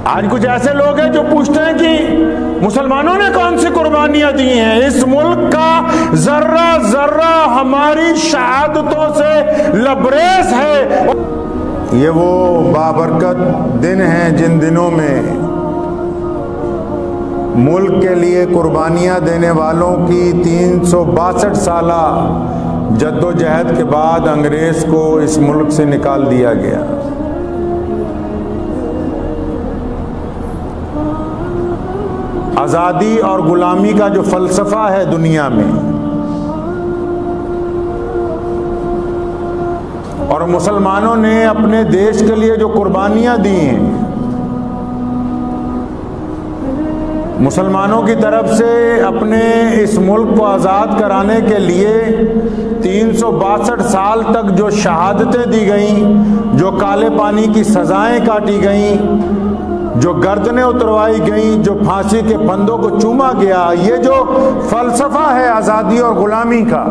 आज कुछ ऐसे लोग हैं जो पूछते हैं कि मुसलमानों ने कौन सी कुर्बानियां दी हैं। इस मुल्क का जर्रा जर्रा हमारी शहादतों से लबरेज है। ये वो बाबरकत दिन हैं जिन दिनों में मुल्क के लिए कुर्बानियां देने वालों की 362 साला जद्दोजहद के बाद अंग्रेज को इस मुल्क से निकाल दिया गया। आज़ादी और गुलामी का जो फलसफा है दुनिया में, और मुसलमानों ने अपने देश के लिए जो कुर्बानियां दी हैं, मुसलमानों की तरफ से अपने इस मुल्क को आज़ाद कराने के लिए 362 साल तक जो शहादतें दी गईं, जो काले पानी की सजाएं काटी गईं, जो गर्दनें उतरवाई गईं, जो फांसी के फंदों को चूमा गया, ये जो फलसफा है आज़ादी और गुलामी का,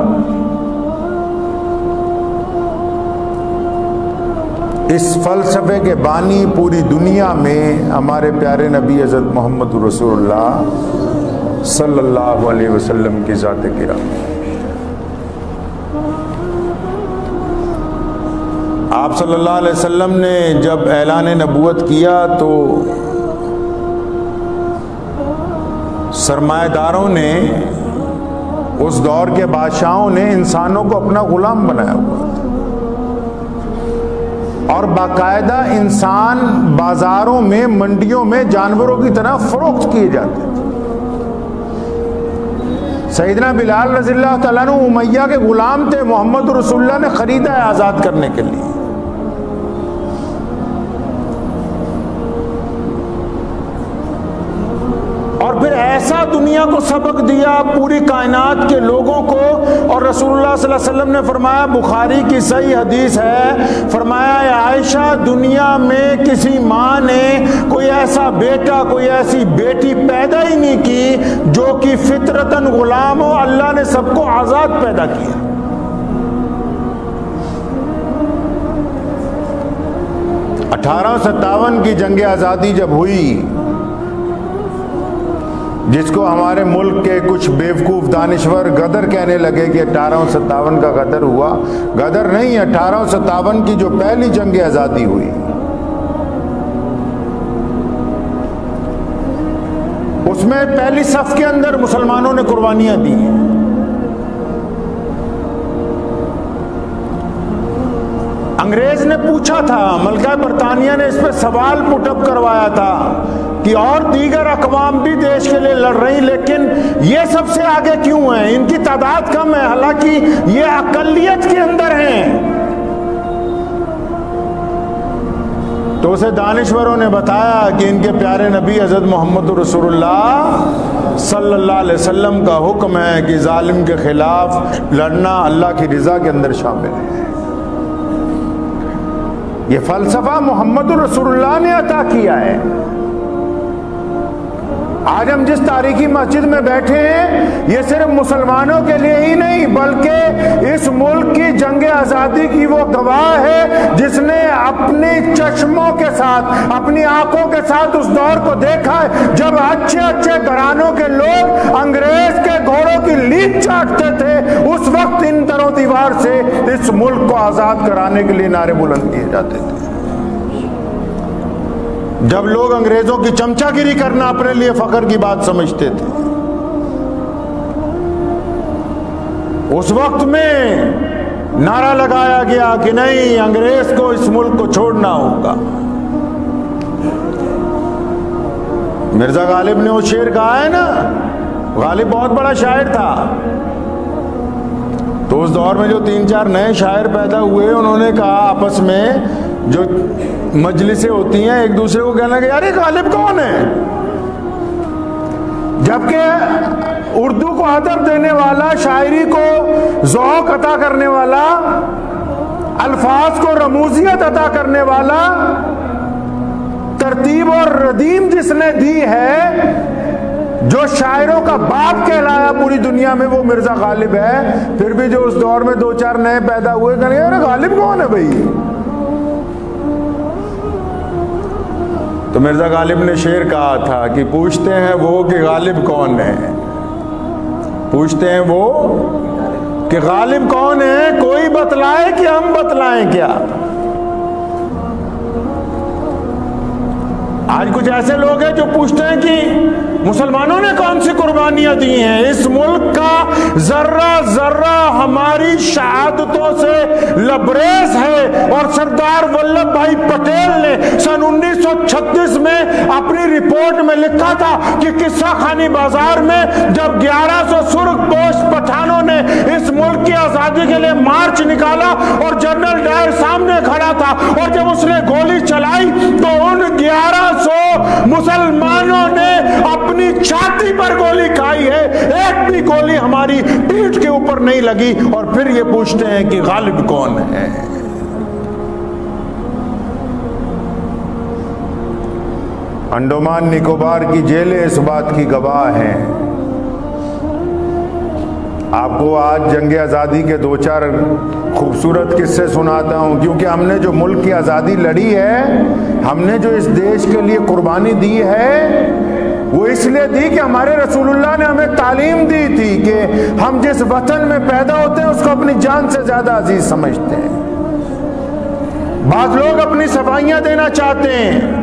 इस फलसफे के बानी पूरी दुनिया में हमारे प्यारे नबी हज़रत मोहम्मद रसूलुल्लाह सल्लल्लाहु अलैहि वसल्लम की ज़ात किराम। आप सल्लल्लाहु अलैहि वसल्लम ने जब ऐलान नबूवत किया तो सरमाएदारों ने, उस दौर के बादशाहों ने इंसानों को अपना गुलाम बनाया हुआ था और बाकायदा इंसान बाजारों में, मंडियों में जानवरों की तरह फरोख्त किए जाते थे। सैयदना बिलाल रज़ियल्लाहु तआला अन्हु उमैया के गुलाम थे, मोहम्मद रसूलुल्लाह ने खरीदा है आज़ाद करने के लिए। और फिर ऐसा दुनिया को सबक दिया, पूरी कायनात के लोगों को। और रसूलुल्लाह सल्लल्लाहु अलैहि वसल्लम ने फरमाया, बुखारी की सही हदीस है, फरमाया आयशा, दुनिया में किसी माँ ने कोई ऐसा बेटा, कोई ऐसी बेटी पैदा ही नहीं की जो कि फितरतन गुलाम हो। अल्लाह ने सबको आजाद पैदा किया। (1857) की जंग आज़ादी जब हुई, जिसको हमारे मुल्क के कुछ बेवकूफ़ दानिश्वर गदर कहने लगे कि 1857 का गदर हुआ, गदर नहीं, 1857 की जो पहली जंग आज़ादी हुई, उसमें पहली सफ के अंदर मुसलमानों ने कुर्बानियां दी। अंग्रेज ने पूछा था, मलका बरतानिया ने इस पर सवाल पुटअप करवाया था कि और दीगर अक़वाम भी देश के लिए लड़ रही, लेकिन ये सबसे आगे क्यों हैं, इनकी तादाद कम है, हालांकि ये अक़लियत के अंदर हैं। तो उसे दानिश्वरों ने बताया कि इनके प्यारे नबी हज़रत मोहम्मद रसूलुल्लाह सल्लल्लाहु अलैहि वसल्लम का हुक्म है कि जालिम के खिलाफ लड़ना अल्लाह की रज़ा के अंदर शामिल है। ये फलसफा मोहम्मद रसूलुल्लाह ने अता किया है। आज हम जिस तारीखी मस्जिद में बैठे हैं, ये सिर्फ मुसलमानों के लिए ही नहीं, बल्कि इस मुल्क की जंग आज़ादी की वो गवाह है जिसने अपने चश्मों के साथ, अपनी आंखों के साथ उस दौर को देखा है जब अच्छे अच्छे घरानों के लोग अंग्रेज के घोड़ों की लीक चाटते थे। उस वक्त इन दरो दीवार से इस मुल्क को आज़ाद कराने के लिए नारे बुलंद किए जाते थे। जब लोग अंग्रेजों की चमचागिरी करना अपने लिए फख्र की बात समझते थे, उस वक्त में नारा लगाया गया कि नहीं, अंग्रेज को इस मुल्क को छोड़ना होगा। मिर्जा गालिब ने वो शेर कहा है ना, गालिब बहुत बड़ा शायर था। तो उस दौर में जो 3-4 नए शायर पैदा हुए, उन्होंने कहा आपस में, जो मजलिसें होती हैं, एक दूसरे को कहना कि यार ये गालिब कौन है, जबकि उर्दू को अदब देने वाला, शायरी को ज़ौक़ अता करने वाला, अल्फाज को रमूजियत अता करने वाला, तरतीब और रदीम जिसने दी है, जो शायरों का बाप कहलाया पूरी दुनिया में, वो मिर्जा गालिब है। फिर भी जो उस दौर में 2-4 नए पैदा हुए, कहने यार गालिब कौन है भाई। तो मिर्जा गालिब ने शेर कहा था कि पूछते हैं वो कि गालिब कौन है, पूछते हैं वो कि गालिब कौन है, कोई बतलाए कि हम बतलाएं क्या। आज कुछ ऐसे लोग हैं जो पूछते हैं कि मुसलमानों ने कौन सी कुर्बानियां दी हैं, इस मुल्क का जर्रा जर्रा हमारी शहादतों से लबरेज है। और सरदार वल्लभ भाई पटेल ने सन 1936 में अपनी रिपोर्ट में लिखा था कि किस्सा खानी बाजार में जब 1100 सुर्खपोश पठानों ने इस मुल्क की आजादी के लिए मार्च निकाला और जनरल डायर सामने खड़ा था और जब उसने गोली चलाई तो उन 1100 मुसलमानों ने अपनी छाती पर गोली खाई है, एक भी गोली हमारी पीठ के ऊपर नहीं लगी। और फिर ये पूछते हैं कि गालिब कौन है। अंडमान निकोबार की जेलें इस बात की गवाह हैं। आपको आज जंग आज़ादी के दो चार खूबसूरत किस्से सुनाता हूं, क्योंकि हमने जो मुल्क की आज़ादी लड़ी है, हमने जो इस देश के लिए कुर्बानी दी है, वो इसलिए दी कि हमारे रसूलुल्लाह ने हमें तालीम दी थी कि हम जिस वतन में पैदा होते हैं उसको अपनी जान से ज्यादा अजीज समझते हैं। बात लोग अपनी सफाइयां देना चाहते हैं,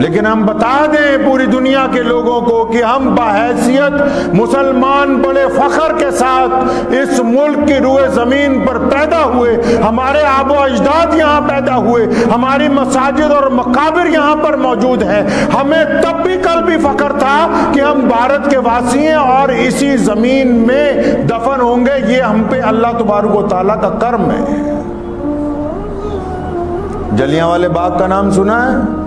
लेकिन हम बता दें पूरी दुनिया के लोगों को कि हम बहैसियत मुसलमान बड़े फख्र के साथ इस मुल्क की रूए जमीन पर पैदा हुए, हमारे आबो अजदाद यहाँ पैदा हुए, हमारी मसाजिद और मकाबिर यहाँ पर मौजूद है। हमें तब भी कल भी फख्र था कि हम भारत के वासी हैं और इसी जमीन में दफन होंगे। ये हम पे अल्लाह तबारक व तआला का कर्म है। जलियांवाले बाग का नाम सुना है?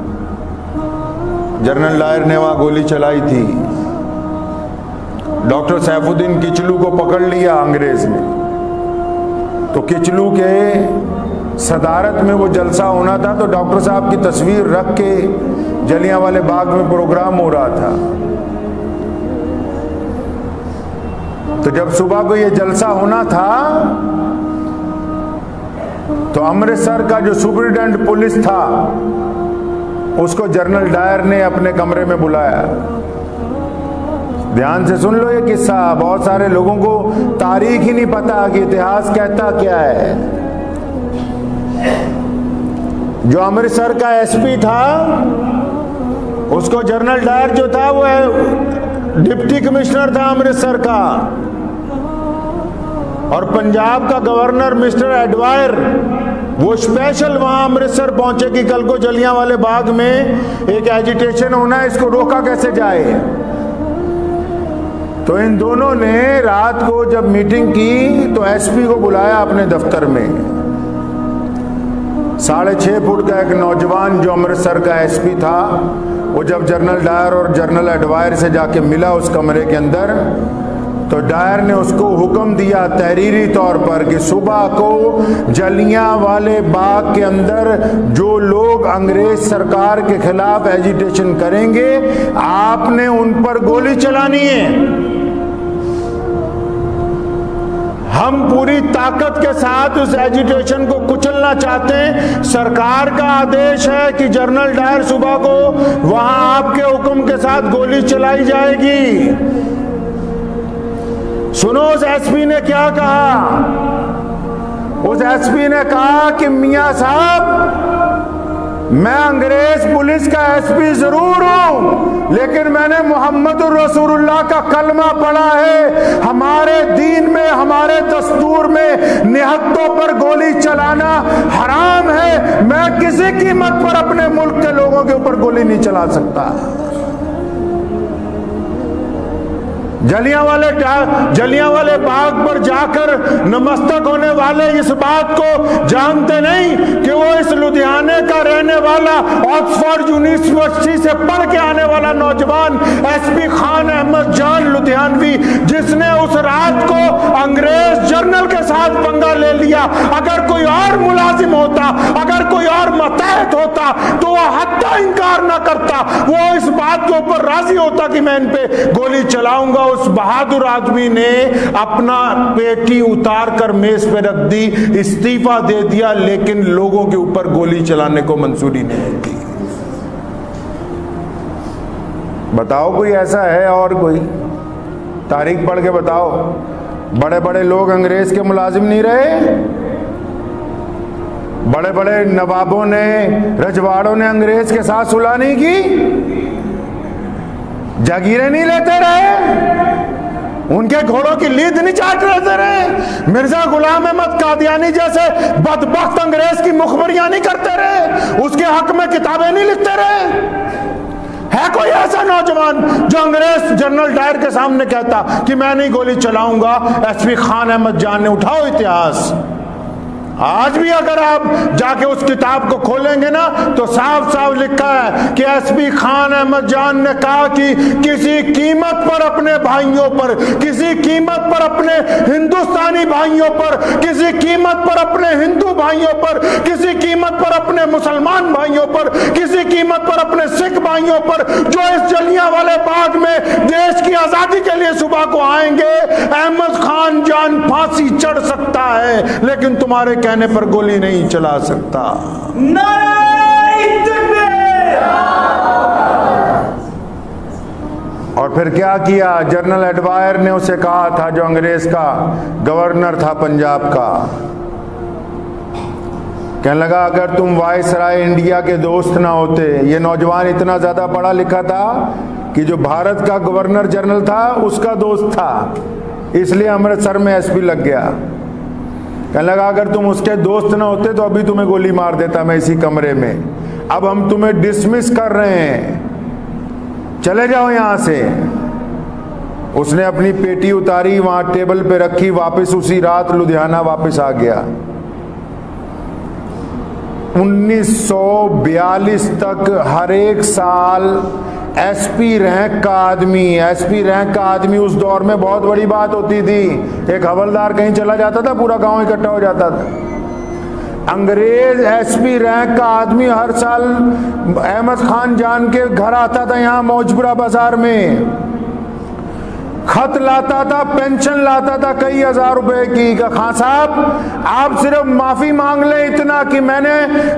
जनरल डायर ने वहां गोली चलाई थी, डॉक्टर सैफुद्दीन किचलू को पकड़ लिया अंग्रेज ने, तो किचलू के सदारत में वो जलसा होना था, तो डॉक्टर साहब की तस्वीर रख के जलियांवाले बाग में प्रोग्राम हो रहा था। तो जब सुबह को ये जलसा होना था तो अमृतसर का जो सुपरिटेंडेंट पुलिस था उसको जनरल डायर ने अपने कमरे में बुलाया। ध्यान से सुन लो ये किस्सा, बहुत सारे लोगों को तारीख ही नहीं पता कि इतिहास कहता क्या है। जो अमृतसर का एसपी था उसको जनरल डायर जो था वो डिप्टी कमिश्नर था अमृतसर का, और पंजाब का गवर्नर मिस्टर एडवायर वो स्पेशल वहां अमृतसर पहुंचे कि कल को जलियांवाले बाग में एक एजिटेशन होना है, इसको रोका कैसे जाए। तो इन दोनों ने रात को जब मीटिंग की तो एसपी को बुलाया अपने दफ्तर में। 6.5 फुट का एक नौजवान जो अमृतसर का एसपी था, वो जब जनरल डायर और जनरल एडवायर से जाके मिला उस कमरे के अंदर, तो डायर ने उसको हुक्म दिया तहरीरी तौर पर कि सुबह को जलियांवाले बाग के अंदर जो लोग अंग्रेज सरकार के खिलाफ एजिटेशन करेंगे आपने उन पर गोली चलानी है। हम पूरी ताकत के साथ उस एजिटेशन को कुचलना चाहते हैं। सरकार का आदेश है कि जनरल डायर सुबह को वहां आपके हुक्म के साथ गोली चलाई जाएगी। सुनो उस एसपी ने क्या कहा। उस एसपी ने कहा कि मियां साहब, मैं अंग्रेज पुलिस का एसपी जरूर हूं, लेकिन मैंने मोहम्मद रसूलुल्लाह का कलमा पढ़ा है। हमारे दीन में, हमारे दस्तूर में निहत्तों पर गोली चलाना हराम है। मैं किसी कीमत पर अपने मुल्क के लोगों के ऊपर गोली नहीं चला सकता। जलियांवाले बाग पर जाकर नमस्तक होने वाले इस बात को जानते नहीं कि वो इस लुधियाने का रहने वाला, ऑक्सफोर्ड यूनिवर्सिटी से पढ़ के आने वाला नौजवान एसपी खान अहमद जान लुधियानवी, जिसने उस रात को अंग्रेज जर्नल के साथ पंगा ले लिया। अगर कोई और मुलाजिम होता, अगर कोई और मतहत होता तो वह हद चाहता इंकार ना करता, वो इस बात के ऊपर राजी होता कि मैं इन पे गोली चलाऊंगा। उस बहादुर आदमी ने अपना पेटी उतार कर मेज पे रख दी, इस्तीफा दे दिया, लेकिन लोगों के ऊपर गोली चलाने को मंजूरी नहीं दी। बताओ कोई ऐसा है? और कोई तारीख पढ़ के बताओ। बड़े बड़े लोग अंग्रेज के मुलाजिम नहीं रहे? बड़े बड़े नवाबों ने, रजवाड़ों ने अंग्रेज के साथ सुलह नहीं की? जागीरें नहीं लेते रहे? उनके घोड़ों की लीद नहीं चाट रहते रहे? मिर्जा गुलाम अहमद कादियानी जैसे बदबख्त अंग्रेज की मुखबरियां नहीं करते रहे? उसके हक में किताबें नहीं लिखते रहे? है कोई ऐसा नौजवान जो अंग्रेज जनरल डायर के सामने कहता कि मैं नहीं गोली चलाऊंगा? एसपी खान अहमद जान ने, उठाओ इतिहास। आज भी अगर आप जाके उस किताब को खोलेंगे ना तो साफ साफ लिखा है कि एसपी खान अहमद जान ने कहा कि किसी कीमत पर अपने भाइयों पर, किसी कीमत पर अपने हिंदुस्तानी भाइयों पर, किसी कीमत पर अपने हिंदू भाइयों पर, किसी कीमत पर अपने मुसलमान भाइयों पर, किसी कीमत पर अपने सिख भाइयों पर, जो इस जलियांवाले बाग में देश की आजादी के लिए सुबह को आएंगे, अहमद खान जान फांसी चढ़ सकता है लेकिन तुम्हारे कहने पर गोली नहीं चला सकता। और फिर क्या किया? जनरल एडवायर ने उसे कहा था, जो अंग्रेज का गवर्नर था पंजाब का, कहने लगा अगर तुम वायसराय इंडिया के दोस्त ना होते, ये नौजवान इतना ज्यादा पढ़ा लिखा था कि जो भारत का गवर्नर जनरल था उसका दोस्त था, इसलिए अमृतसर में एसपी लग गया। कहने लगा अगर तुम उसके दोस्त ना होते तो अभी तुम्हें गोली मार देता मैं इसी कमरे में। अब हम तुम्हें डिसमिस कर रहे हैं, चले जाओ यहां से। उसने अपनी पेटी उतारी, वहां टेबल पे रखी, वापस उसी रात लुधियाना वापस आ गया। 1942 तक हर एक साल एसपी रैंक का आदमी, एसपी रैंक का आदमी उस दौर में बहुत बड़ी बात होती थी। एक हवलदार कहीं चला जाता था, पूरा गांव इकट्ठा हो जाता था। अंग्रेज एसपी रैंक का आदमी हर साल अहमद खान जान के घर आता था, यहां मौजपुरा बाजार में खत लाता था, पेंशन लाता था कई हजार रुपए की। खान साहब आप सिर्फ माफी मांग ले इतना कि मैंने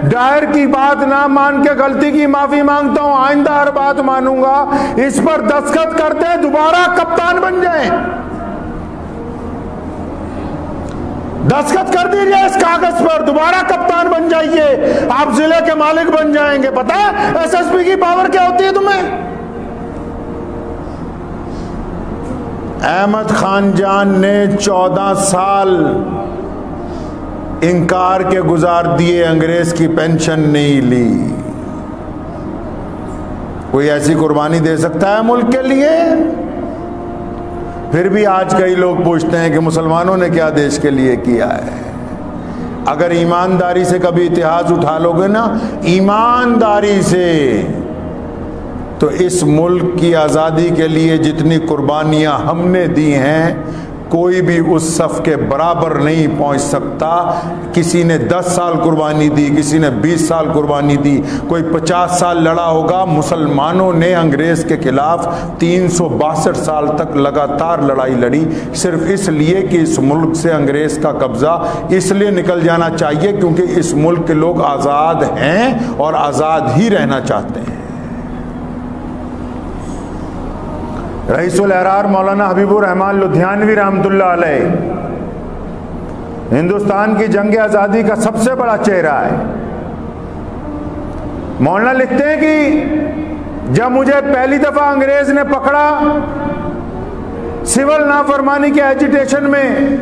डायर की बात ना मान के गलती की माफी मांगता हूं, आइंदा हर बात मानूंगा। इस पर दस्तखत करते दोबारा कप्तान बन जाएं। दस्तखत कर दीजिए इस कागज पर, दोबारा कप्तान बन जाइए, आप जिले के मालिक बन जाएंगे। पता है एसएसपी की पावर क्या होती है तुम्हें? अहमद खान जान ने 14 साल इंकार के गुजार दिए, अंग्रेज की पेंशन नहीं ली। कोई ऐसी कुर्बानी दे सकता है मुल्क के लिए? फिर भी आज कई लोग पूछते हैं कि मुसलमानों ने क्या देश के लिए किया है। अगर ईमानदारी से कभी इतिहास उठा लोगे ना, ईमानदारी से, तो इस मुल्क की आज़ादी के लिए जितनी कुर्बानियां हमने दी हैं कोई भी उस सफ़ के बराबर नहीं पहुंच सकता। किसी ने 10 साल कुर्बानी दी, किसी ने 20 साल कुर्बानी दी, कोई 50 साल लड़ा होगा। मुसलमानों ने अंग्रेज़ के खिलाफ 362 साल तक लगातार लड़ाई लड़ी, सिर्फ इसलिए कि इस मुल्क से अंग्रेज़ का कब्ज़ा इसलिए निकल जाना चाहिए क्योंकि इस मुल्क के लोग आज़ाद हैं और आज़ाद ही रहना चाहते हैं। रईसुल अहरार मौलाना हबीबुर रहमान लुधियानवी रहमतुल्लाह अलैह हिंदुस्तान की जंग आज़ादी का सबसे बड़ा चेहरा है। मौलाना लिखते हैं कि जब मुझे पहली दफा अंग्रेज ने पकड़ा सिविल नाफरमानी के एजिटेशन में,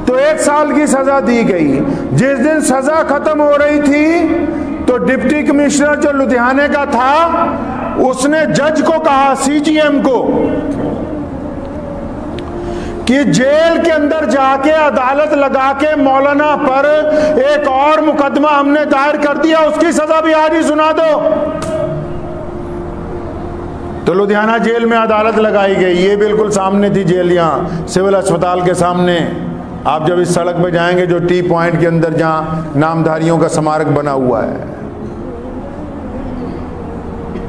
तो 1 साल की सजा दी गई। जिस दिन सजा खत्म हो रही थी तो डिप्टी कमिश्नर जो लुधियाने का था उसने जज को कहा, सीजीएम को, कि जेल के अंदर जाके अदालत लगा के मौलाना पर एक और मुकदमा हमने दायर कर दिया, उसकी सजा भी आज ही सुना दो। तो लुधियाना जेल में अदालत लगाई गई। ये बिल्कुल सामने थी जेल, यहां सिविल अस्पताल के सामने। आप जब इस सड़क पे जाएंगे जो टी पॉइंट के अंदर जहां नामधारियों का स्मारक बना हुआ है,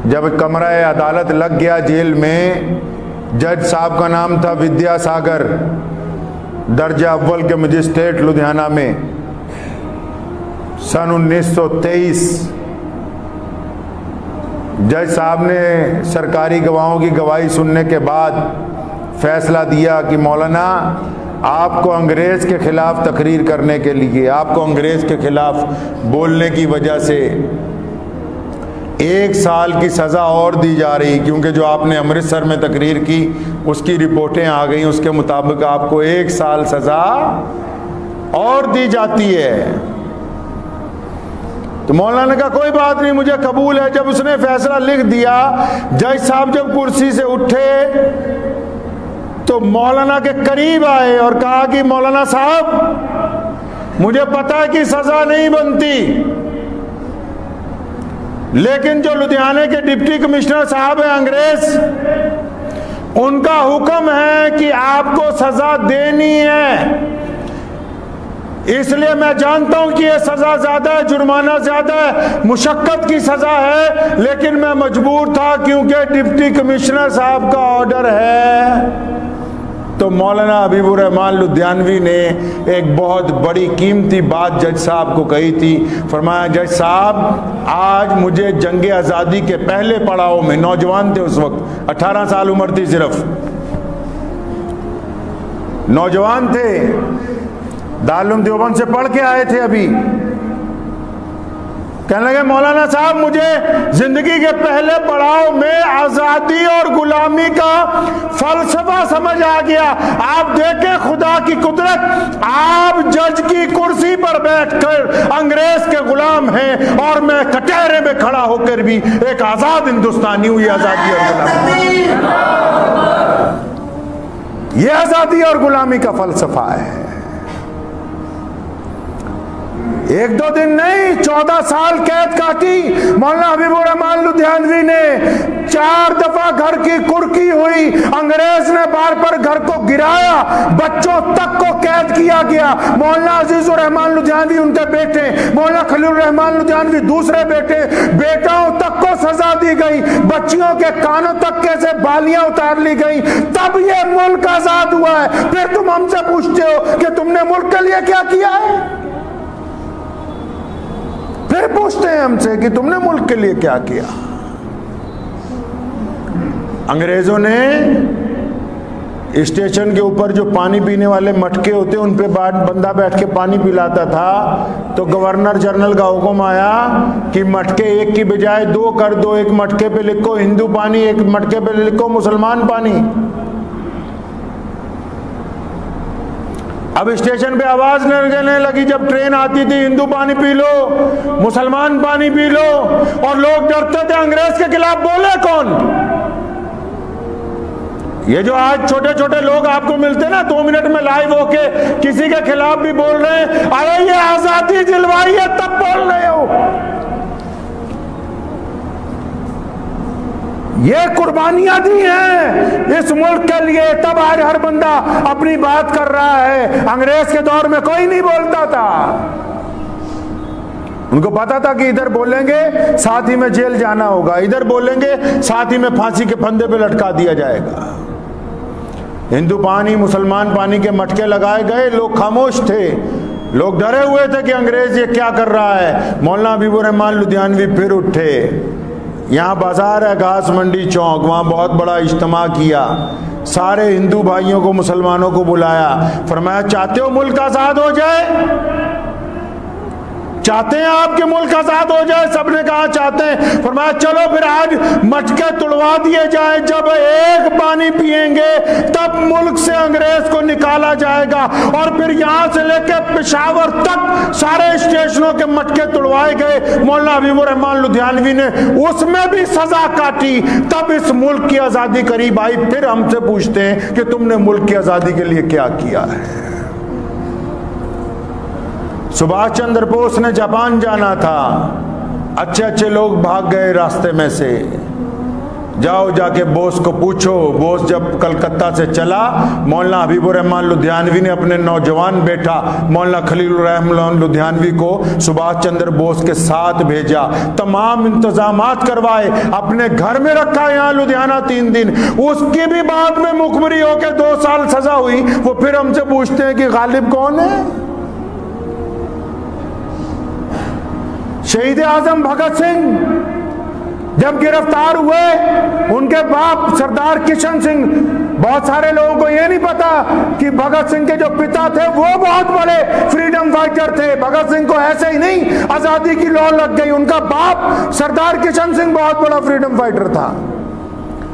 जब कमरा अदालत लग गया जेल में, जज साहब का नाम था विद्यासागर, दर्जा अव्वल के मजिस्ट्रेट लुधियाना में, सन 1923। जज साहब ने सरकारी गवाहों की गवाही सुनने के बाद फैसला दिया कि मौलाना, आपको अंग्रेज के खिलाफ तकरीर करने के लिए, आपको अंग्रेज के खिलाफ बोलने की वजह से 1 साल की सज़ा और दी जा रही, क्योंकि जो आपने अमृतसर में तकरीर की उसकी रिपोर्टें आ गई, उसके मुताबिक आपको 1 साल सज़ा और दी जाती है। तो मौलाना ने कहा कोई बात नहीं, मुझे कबूल है। जब उसने फैसला लिख दिया, जज साहब जब कुर्सी से उठे तो मौलाना के करीब आए और कहा कि मौलाना साहब, मुझे पता है कि सजा नहीं बनती, लेकिन जो लुधियाने के डिप्टी कमिश्नर साहब हैं अंग्रेज, उनका हुक्म है कि आपको सजा देनी है। इसलिए मैं जानता हूं कि यह सजा ज्यादा है, जुर्माना ज्यादा है, मुशक्कत की सजा है, लेकिन मैं मजबूर था क्योंकि डिप्टी कमिश्नर साहब का ऑर्डर है। तो मौलाना हबीबुर रहमान लुधियानवी ने एक बहुत बड़ी कीमती बात जज साहब को कही थी। फरमाया, जज साहब, आज मुझे जंग आज़ादी के पहले पड़ाव में, नौजवान थे उस वक्त, 18 साल उम्र थी सिर्फ, नौजवान थे, दारुल देवबंद से पढ़ के आए थे अभी। कहने लगे मौलाना साहब, मुझे जिंदगी के पहले पड़ाव में आजादी और गुलामी का फलसफा समझ आ गया। आप देखें खुदा की कुदरत, आप जज की कुर्सी पर बैठकर अंग्रेज के गुलाम हैं और मैं कटहरे में खड़ा होकर भी एक आजाद हिंदुस्तानी हूं। ये आजादी और गुलामी, ये आजादी और गुलामी का फलसफा है। 1-2 दिन नहीं, 14 साल कैद काटी मौलाना हबीबुर रहमान लुधियानवी ने। 4 दफा घर की कुर्की हुई, अंग्रेज ने बार पर घर को गिराया, बच्चों तक को कैद किया गया। मौलाना अजीजुर रहमान लुधियानवी उनके बेटे, मौलाना खलील रहमान लुधियानवी दूसरे बेटे, बेटाओं तक को सजा दी गई, बच्चियों के कानों तक कैसे बालियां उतार ली गई। तब ये मुल्क आजाद हुआ है। फिर तुम हमसे पूछते हो कि तुमने मुल्क के लिए क्या किया है। फिर पूछते हैं हमसे कि तुमने मुल्क के लिए क्या किया। अंग्रेजों ने स्टेशन के ऊपर जो पानी पीने वाले मटके होते उन पे बंदा बैठ के पानी पिलाता था, तो गवर्नर जनरल का हुक्म आया कि मटके एक की बजाय 2 कर दो। एक मटके पे लिखो हिंदू पानी, एक मटके पे लिखो मुसलमान पानी। अब स्टेशन पे आवाज लगने लगी जब ट्रेन आती थी, हिंदू पानी पी लो, मुसलमान पानी पी लो, और लोग डरते थे अंग्रेज के खिलाफ बोले कौन। ये जो आज छोटे छोटे लोग आपको मिलते ना 2 मिनट में लाइव होके किसी के खिलाफ भी बोल रहे हैं, अरे ये आजादी दिलवाई है तब बोल रहे हो। ये कुर्बानियां दी हैं इस मुल्क के लिए, तब आज हर बंदा अपनी बात कर रहा है। अंग्रेज के दौर में कोई नहीं बोलता था। उनको पता था कि इधर बोलेंगे साथ ही में जेल जाना होगा, इधर बोलेंगे साथ ही में फांसी के फंदे पे लटका दिया जाएगा। हिंदू पानी मुसलमान पानी के मटके लगाए गए, लोग खामोश थे, लोग डरे हुए थे कि अंग्रेज ये क्या कर रहा है। मौलाना हबीबुर रहमान लुधियानवी फिर उठे। यहाँ बाजार है घास मंडी चौक, वहाँ बहुत बड़ा इज्तिमा किया, सारे हिंदू भाइयों को मुसलमानों को बुलाया, फरमाया चाहते हो मुल्क आजाद हो जाए, चाहते हैं आपके मुल्क आजाद हो जाए। सबने कहा चाहते हैं। फरमाया चलो फिर आज मटके तुड़वा दिए जाए, जब एक पानी पिएंगे तब मुल्क से अंग्रेज को निकाला जाएगा। और फिर यहां से लेकर पेशावर तक सारे स्टेशनों के मटके तुड़वाए गए। मौलाना हबीबुर रहमान लुधियानवी ने उसमें भी सजा काटी, तब इस मुल्क की आजादी करीब आई। फिर हमसे पूछते हैं कि तुमने मुल्क की आजादी के लिए क्या किया है। सुभाष चंद्र बोस ने जापान जाना था, अच्छे अच्छे लोग भाग गए रास्ते में से। जाओ जाके बोस को पूछो। बोस जब कलकत्ता से चला, मौलाना हबीबुर रहमान लुधियानवी ने अपने नौजवान बेटा मौलाना खलीलुर रहमान लुधियानवी को सुभाष चंद्र बोस के साथ भेजा, तमाम इंतजामात करवाए, अपने घर में रखा यहाँ लुधियाना 3 दिन। उसकी भी बाद में मुखबरी होकर 2 साल सजा हुई। वो फिर हमसे पूछते हैं कि गालिब कौन है? शहीद आजम भगत सिंह जब गिरफ्तार हुए, उनके बाप सरदार किशन सिंह, बहुत सारे लोगों को यह नहीं पता कि भगत सिंह के जो पिता थे वो बहुत बड़े फ्रीडम फाइटर थे। भगत सिंह को ऐसे ही नहीं आजादी की लौ लग गई, उनका बाप सरदार किशन सिंह बहुत बड़ा फ्रीडम फाइटर था।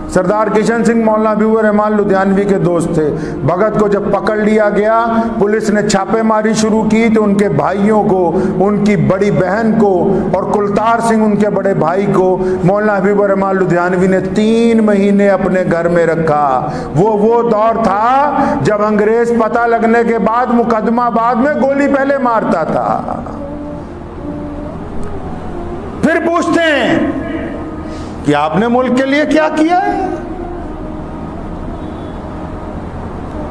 सरदार किशन सिंह मौलाना हबीबुर रहमान लुधियानवी के दोस्त थे। भगत को जब पकड़ लिया गया, पुलिस ने छापेमारी शुरू की तो उनके भाइयों को, उनकी बड़ी बहन को और कुलतार सिंह उनके बड़े भाई को मौलाना हबीबुर रहमान लुधियानवी ने 3 महीने अपने घर में रखा। वो दौर था जब अंग्रेज पता लगने के बाद मुकदमा बाद में गोली पहले मारता था। फिर पूछते हैं कि आपने मुल्क के लिए क्या किया है?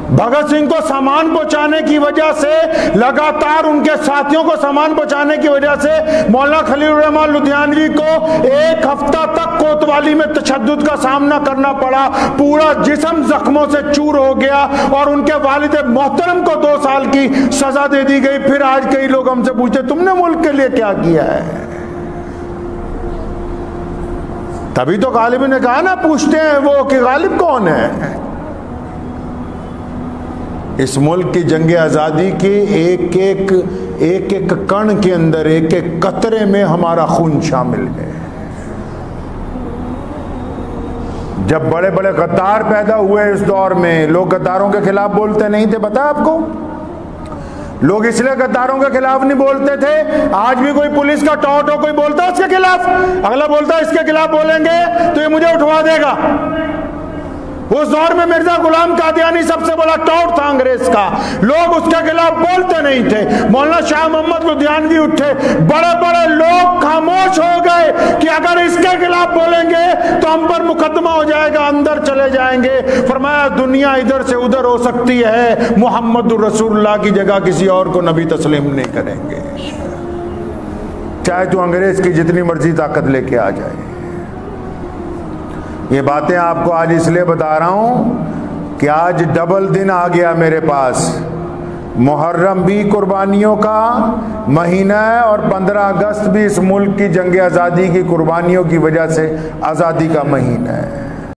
भगत सिंह को सामान पहुंचाने की वजह से, लगातार उनके साथियों को सामान पहुंचाने की वजह से मौलाना खलीलुर रहमान लुधियानवी को 1 हफ्ता तक कोतवाली में तशद्दुद का सामना करना पड़ा। पूरा जिस्म जख्मों से चूर हो गया और उनके वालिद मोहतरम को 2 साल की सजा दे दी गई। फिर आज कई लोग हमसे पूछते तुमने मुल्क के लिए क्या किया है? तभी तो गालिब ने कहा ना, पूछते हैं वो कि गालिब कौन है? इस मुल्क की जंग आजादी के एक एक कण के अंदर, एक एक कतरे में हमारा खून शामिल है। जब बड़े बड़े गद्दार पैदा हुए इस दौर में, लोग गद्दारों के खिलाफ बोलते नहीं थे, पता है आपको? लोग इसलिए गद्दारों के खिलाफ नहीं बोलते थे। आज भी कोई पुलिस का टॉट हो, कोई बोलता है उसके खिलाफ, अगला बोलता है इसके खिलाफ बोलेंगे तो ये मुझे उठवा देगा। उस दौर में मिर्जा गुलाम कादियानी सबसे बड़ा टॉट था अंग्रेज का, लोग उसके खिलाफ बोलते नहीं थे। मौलाना शाह मोहम्मद लुधियानवी उठे, बड़े बड़े लोग खामोश हो गए कि अगर इसके खिलाफ बोलेंगे तो हम पर मुकदमा हो जाएगा, अंदर चले जाएंगे। फरमाया दुनिया इधर से उधर हो सकती है, मुहम्मदुर रसूलुल्लाह की जगह किसी और को नबी तस्लीम नहीं करेंगे, चाहे तू अंग्रेज की जितनी मर्जी ताकत लेके आ जाए। ये बातें आपको आज इसलिए बता रहा हूं कि आज डबल दिन आ गया मेरे पास। मुहर्रम भी कुर्बानियों का महीना है और 15 अगस्त भी इस मुल्क की जंग आज़ादी की कुर्बानियों की वजह से आज़ादी का महीना है।